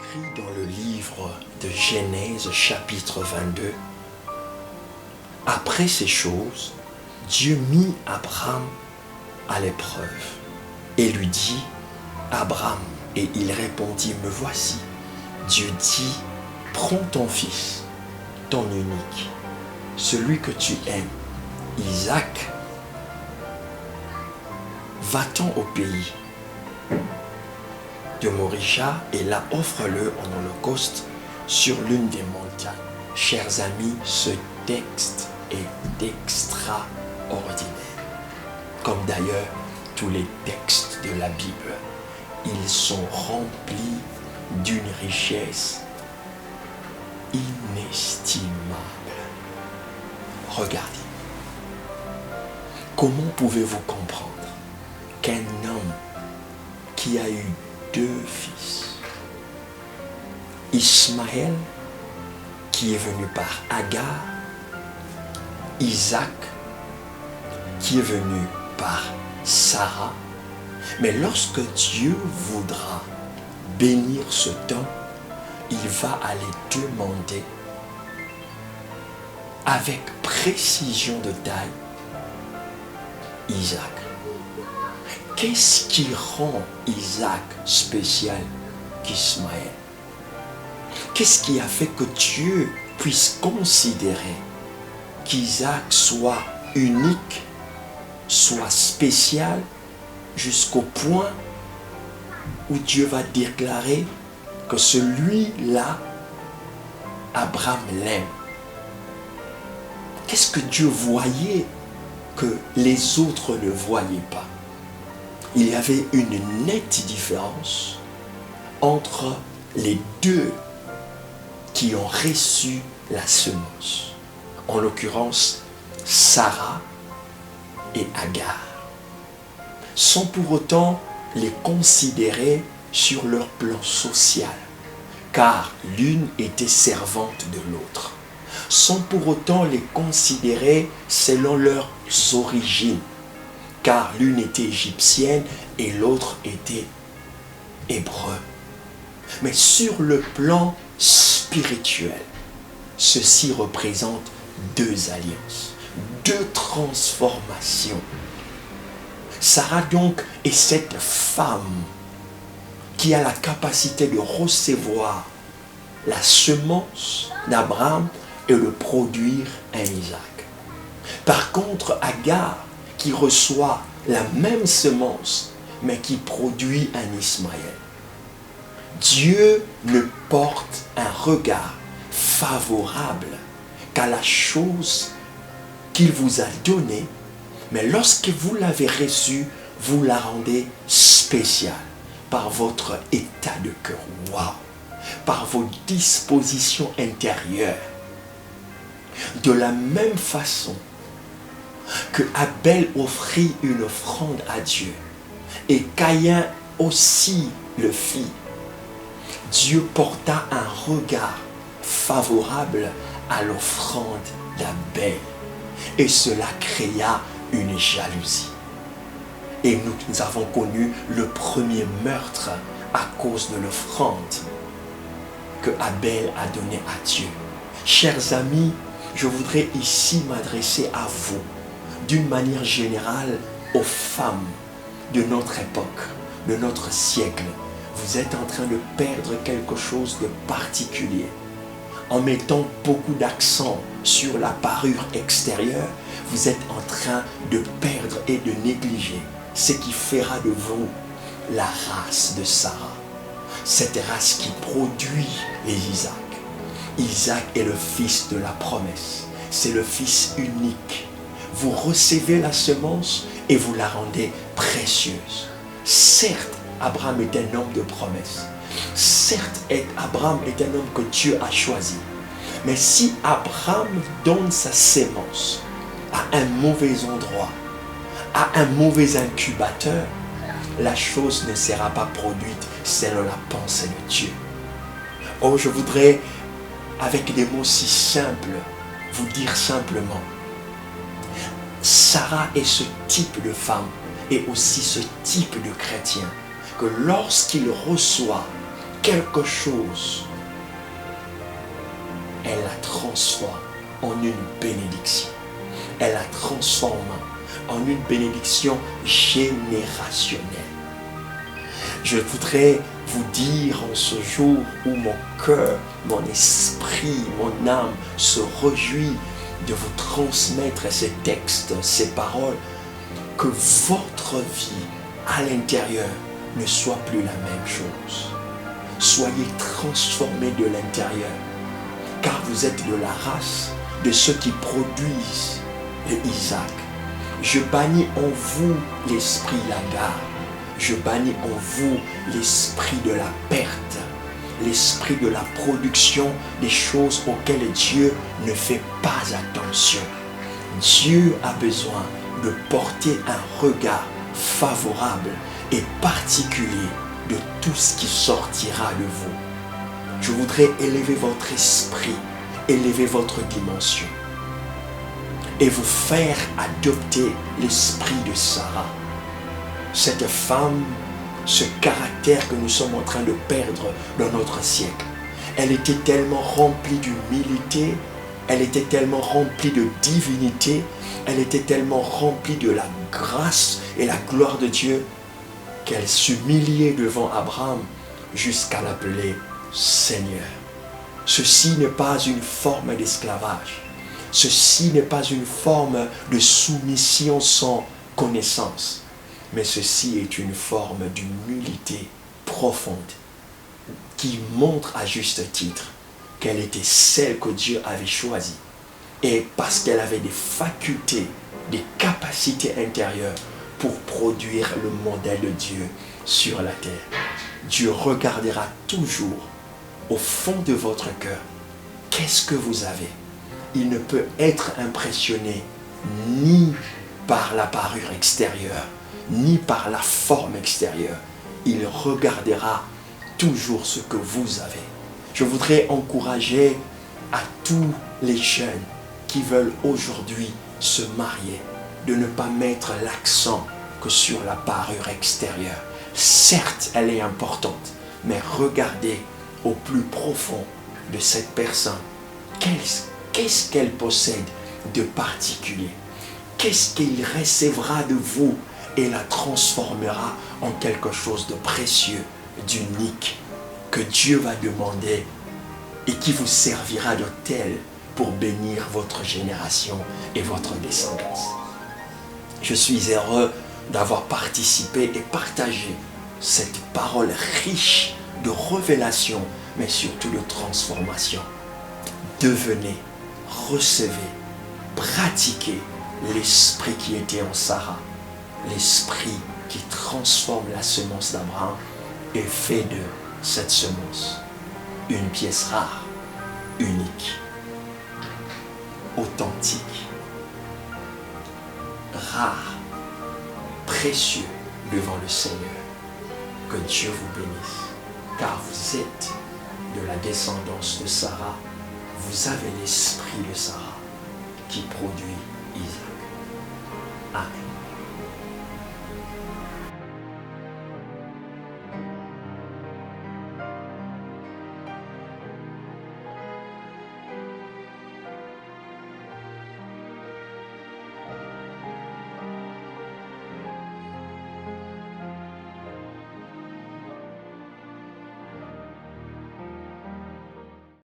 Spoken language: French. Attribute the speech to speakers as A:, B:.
A: Écrit dans le livre de Genèse chapitre 22, après ces choses, Dieu mit Abraham à l'épreuve et lui dit, Abraham, et il répondit, me voici. Dieu dit, prends ton fils, ton unique, celui que tu aimes, Isaac, va-t'en au pays de Moriah et là offre-le en holocauste sur l'une des montagnes. Chers amis, ce texte est extraordinaire, comme d'ailleurs tous les textes de la Bible. Ils sont remplis d'une richesse inestimable. Regardez, comment pouvez-vous comprendre qu'un homme qui a eu deux fils, Ismaël, qui est venu par Agar, Isaac, qui est venu par Sarah, mais lorsque Dieu voudra bénir ce temps, il va aller demander avec précision de taille Isaac. Qu'est-ce qui rend Isaac spécial qu'Ismaël? Qu'est-ce qui a fait que Dieu puisse considérer qu'Isaac soit unique, soit spécial, jusqu'au point où Dieu va déclarer que celui-là, Abraham l'aime? Qu'est-ce que Dieu voyait que les autres ne voyaient pas? Il y avait une nette différence entre les deux qui ont reçu la semence. En l'occurrence, Sarah et Agar. Sans pour autant les considérer sur leur plan social, car l'une était servante de l'autre. Sans pour autant les considérer selon leurs origines, car l'une était égyptienne et l'autre était hébreu. Mais sur le plan spirituel, ceci représente deux alliances, deux transformations. Sarah donc est cette femme qui a la capacité de recevoir la semence d'Abraham et de produire un Isaac. Par contre, Agar, qui reçoit la même semence, mais qui produit un Ismaël. Dieu ne porte un regard favorable qu'à la chose qu'il vous a donnée, mais lorsque vous l'avez reçue, vous la rendez spéciale par votre état de cœur, waouh, par vos dispositions intérieures. De la même façon que Abel offrit une offrande à Dieu et Caïn aussi le fit, Dieu porta un regard favorable à l'offrande d'Abel et cela créa une jalousie. Et nous avons connu le premier meurtre à cause de l'offrande que Abel a donnée à Dieu. Chers amis, je voudrais ici m'adresser à vous d'une manière générale aux femmes de notre époque, de notre siècle. Vous êtes en train de perdre quelque chose de particulier. En mettant beaucoup d'accent sur la parure extérieure, vous êtes en train de perdre et de négliger ce qui fera de vous la race de Sarah. Cette race qui produit les Isaac. Isaac est le fils de la promesse. C'est le fils unique. Vous recevez la semence et vous la rendez précieuse. Certes, Abraham est un homme de promesse. Certes, Abraham est un homme que Dieu a choisi. Mais si Abraham donne sa semence à un mauvais endroit, à un mauvais incubateur, la chose ne sera pas produite selon la pensée de Dieu. Oh, je voudrais, avec des mots si simples, vous dire simplement, Sarah est ce type de femme et aussi ce type de chrétien que lorsqu'il reçoit quelque chose, elle la transforme en une bénédiction. Elle la transforme en une bénédiction générationnelle. Je voudrais vous dire en ce jour où mon cœur, mon esprit, mon âme se réjouit de vous transmettre ces textes, ces paroles, que votre vie à l'intérieur ne soit plus la même chose. Soyez transformés de l'intérieur, car vous êtes de la race de ceux qui produisent les Isaac. Je bannis en vous l'esprit Lagar. Je bannis en vous l'esprit de la perte, l'esprit de la production des choses auxquelles Dieu ne fait pas attention. Dieu a besoin de porter un regard favorable et particulier de tout ce qui sortira de vous. Je voudrais élever votre esprit, élever votre dimension et vous faire adopter l'esprit de Sarah. Cette femme, ce caractère que nous sommes en train de perdre dans notre siècle, elle était tellement remplie d'humilité, elle était tellement remplie de divinité, elle était tellement remplie de la grâce et la gloire de Dieu qu'elle s'humiliait devant Abraham jusqu'à l'appeler Seigneur. Ceci n'est pas une forme d'esclavage. Ceci n'est pas une forme de soumission sans connaissance. Mais ceci est une forme d'humilité profonde qui montre à juste titre qu'elle était celle que Dieu avait choisie. Et parce qu'elle avait des facultés, des capacités intérieures pour produire le modèle de Dieu sur la terre. Dieu regardera toujours au fond de votre cœur. Qu'est-ce que vous avez? Il ne peut être impressionné ni par la parure extérieure, ni par la forme extérieure. Il regardera toujours ce que vous avez. Je voudrais encourager à tous les jeunes qui veulent aujourd'hui se marier de ne pas mettre l'accent que sur la parure extérieure. Certes, elle est importante, mais regardez au plus profond de cette personne. Qu'est-ce qu'elle possède de particulier? Qu'est-ce qu'il recevra de vous et la transformera en quelque chose de précieux, d'unique, que Dieu va demander et qui vous servira de tel pour bénir votre génération et votre descendance. Je suis heureux d'avoir participé et partagé cette parole riche de révélation, mais surtout de transformation. Devenez, recevez, pratiquez l'esprit qui était en Sarah, l'esprit qui transforme la semence d'Abraham et fait de cette semence une pièce rare, unique, authentique, rare, précieux devant le Seigneur. Que Dieu vous bénisse, car vous êtes de la descendance de Sarah, vous avez l'esprit de Sarah qui produit Isaac. Amen.